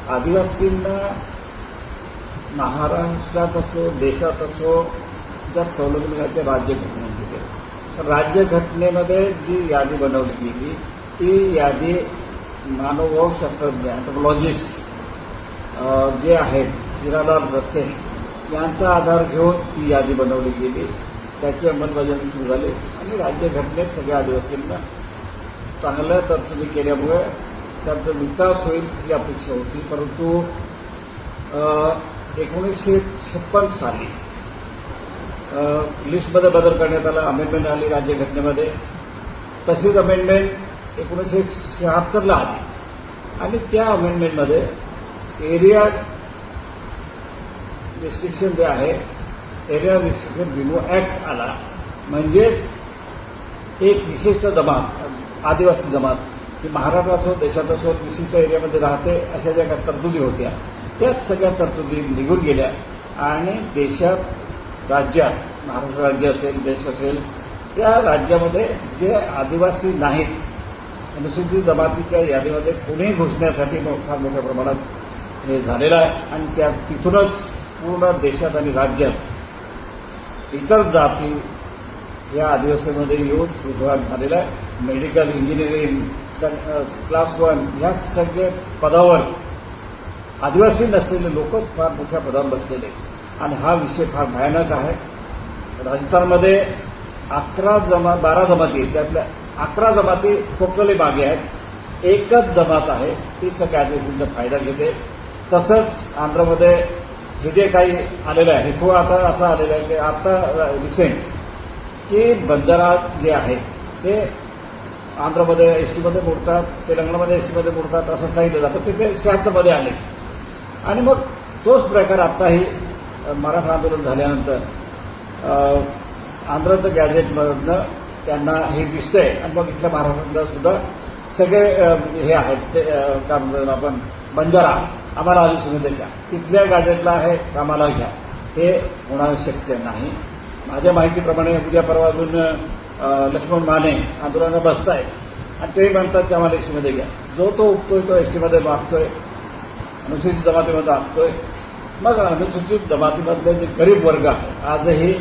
आदिवासींना महाराष्ट्रात असो देशात असो ज्या सवलती मिळाल्या राज्यघटनेमध्ये, राज्यघटनेमध्ये जी यादी बनवली गेली ती यादी मानवशास्त्रज्ञ अँथ्रोपॉलॉजिस्ट जे आहेत हिरालाल रसेल यांचा आधार घेऊन ती यादी बनवली गेली. त्याची अंमलबजावणी सुरू झाली आणि राज्यघटनेत सगळ्या आदिवासींना चांगल्या तरतुदी केल्यामुळे त्यांचा विकास होईल ही अपेक्षा होती. परंतु 1956 साली लिस्टमध्ये बदल करण्यात आला, अमेंडमेंट आली राज्यघटनेमध्ये. तशीच अमेंडमेंट 1976ला आली आणि त्या अमेंडमेंटमध्ये एरिया रिस्ट्रिक्शन जे आहे, एरिया रिस्ट्रिक्शन रिमूव्ह ॲक्ट आला. म्हणजेच एक विशिष्ट जमात, आदिवासी जमात ही महाराष्ट्रात असो देशात असो विशिष्ट एरियामध्ये राहते अशा ज्या काही तरतुदी होत्या त्याच सगळ्या तरतुदी निघून गेल्या आणि देशात, राज्यात, महाराष्ट्र राज्य असेल, देश असेल, त्या राज्यामध्ये जे आदिवासी नाहीत, अनुसूचित जमातीच्या यादीमध्ये कोणीही घुसण्यासाठी फार मोठ्या प्रमाणात हे झालेलं आहे आणि त्या तिथूनच पूर्ण देशात आणि राज्यात इतर जाती या आदिवासीमध्ये येऊन सुरुवात झालेला आहे. मेडिकल, इंजिनिअरिंग, क्लास 1 या सगळ्या पदावर आदिवासी नसलेले लोक फार मोठ्या पदावर बसलेले आणि हा विषय फार भयानक आहे. राजस्थानमध्ये 12 जमाती, त्यातल्या 11 जमाती टोटली मागे आहेत. एकच जमात आहे ती सगळ्या आदिवासींचा फायदा घेते. तसंच आंध्रमध्ये हे जे काही आलेलं आहे हे आता असं आलेलं आहे की आता रिसेंट की बंजारा जे आहे ते आंध्रमध्ये एसटीमध्ये मोडतात, तेलंगणामध्ये एसटीमध्ये मोडतात असं सांगितलं जातं. ते 76मध्ये आले आणि मग तोच प्रकार आत्ताही मराठा आंदोलन झाल्यानंतर आंध्रचं गॅझेटमधनं त्यांना हे दिसतंय आणि मग इथल्या महाराष्ट्रात सुद्धा सगळे हे आहेत ते काय म्हणतो आपण बंजारा आम्हाला आदिवासीच्या तिथल्या गॅझेटला आहे आम्हाला घ्या, हे होणं शक्य नाही. माझ्या माहितीप्रमाणे उद्या परवा अजून लक्ष्मण माने आंदोलनात बसतायत आणि तेही म्हणतात की आम्हाला एसटीमध्ये घ्या. जो तो उठतोय तो एसटीमध्ये मागतोय, अनुसूचित जमातीमध्ये मागतोय. मग अनुसूचित जमातीमधले जे गरीब वर्ग आहे आजही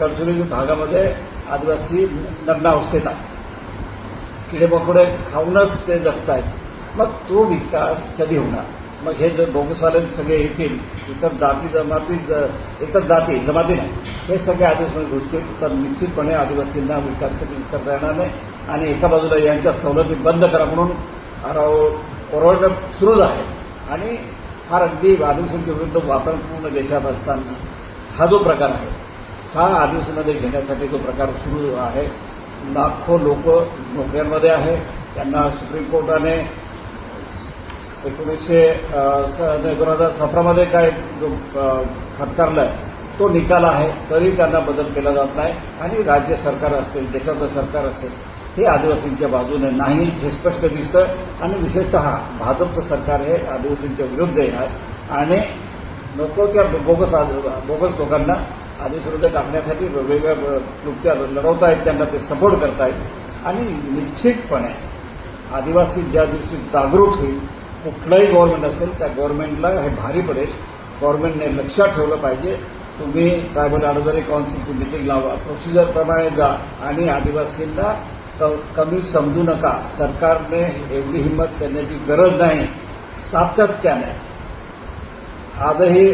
गडचिरोली भागामध्ये आदिवासी नग्नावस्थेत आहे, किडेमकोडे खाऊनच ते जगतायत. मग तो विकास कधी होणार? मग हे जर बोगसवाले सगळे येतील, इतर जमाती नाही, हे सगळे आदिवासीमध्ये घुसतील तर निश्चितपणे आदिवासींना विकास कधी करता येणार नाही. आणि एका बाजूला यांच्या सवलती बंद करा म्हणून ओरडणं सुरूच आहे आणि फार अगदी आदिवासींच्या विरुद्ध वातावरण पूर्ण देशात असताना हा जो प्रकार आहे हा आदिवासीमध्ये घेण्यासाठी जो प्रकार सुरू आहे. लाखो लोक नोकऱ्यांमध्ये आहे, त्यांना सुप्रीम कोर्टाने 2017मध्ये काय जो फटकारलाय तो निकाल आहे तरी त्यांना बदल केला जात नाही आणि राज्य सरकार असेल, देशाचं सरकार असेल, हे आदिवासींच्या बाजूने नाही हे स्पष्ट दिसतं. आणि विशेषतः भाजपचं सरकार हे आदिवासींच्या विरुद्ध आहे आणि नको त्या बोगस लोकांना आदिवासीविरुद्ध टाकण्यासाठी वेगवेगळ्या युक्त्या लढवत आहेत, त्यांना ते सपोर्ट करतायत. आणि निश्चितपणे आदिवासी ज्या दिवशी जागृत होईल, कुठलंही गव्हर्नमेंट असेल त्या गव्हर्नमेंटला हे भारी पडेल. गव्हर्नमेंटने लक्षात ठेवलं पाहिजे, तुम्ही ट्रायबल ॲडव्हायझरी काउन्सिलची मिटिंग लावा, प्रोसिजरप्रमाणे जा आणि आदिवासींना कमी समजू नका. सरकारने एवढी हिंमत करण्याची गरज नाही. सातत्याने आजही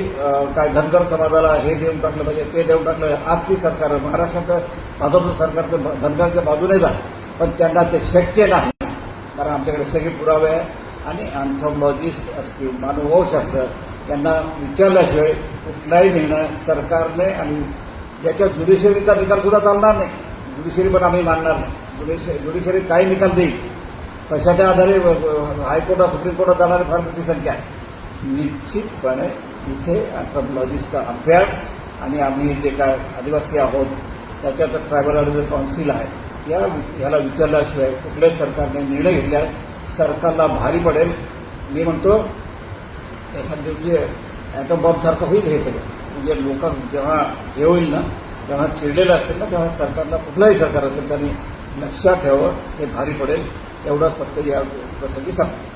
काय धनगर समाजाला हे देऊन टाकलं पाहिजे, ते देऊन टाकलं. आजची सरकार महाराष्ट्रात भाजपचं सरकार तर धनगरच्या बाजूनेच आहे, पण त्यांना ते शक्य नाही कारण आमच्याकडे सगळे पुरावे आहे. आणि अँथ्रोपॉलॉजिस्ट असतील, मानवशास्त्र, त्यांना विचारल्याशिवाय कुठलाही निर्णय सरकारने आणि याच्या ज्युडिशरीचा निकाल सुद्धा चालणार नाही. ज्युडिशरी पण आम्ही मानणार नाही. ज्युडिशरी काही निकाल देईल, पैशाच्या आधारे हायकोर्टात सुप्रीम कोर्टात जाणारी फार मोठी संख्या आहे. निश्चितपणे तिथे अँथ्रोपॉलॉजिस्टचा अभ्यास आणि आम्ही जे काय आदिवासी आहोत त्याच्यात ट्रायबल ॲडव्हायझरी काउन्सिल आहे ह्याला विचारल्याशिवाय कुठल्याही सरकारने निर्णय घेतल्यास सरकारला भारी पडेल. मी म्हणतो एखाद्या दिवशी ॲटम बॉम्बसारखं होईल हे सगळं. म्हणजे लोक जेव्हा हे होईल ना, जेव्हा चिडलेलं असेल ना, तेव्हा सरकारला कुठलंही सरकार असेल त्यांनी लक्षात ठेवावं, हे भारी पडेल. एवढंच फक्त या प्रसंगी सांगतो.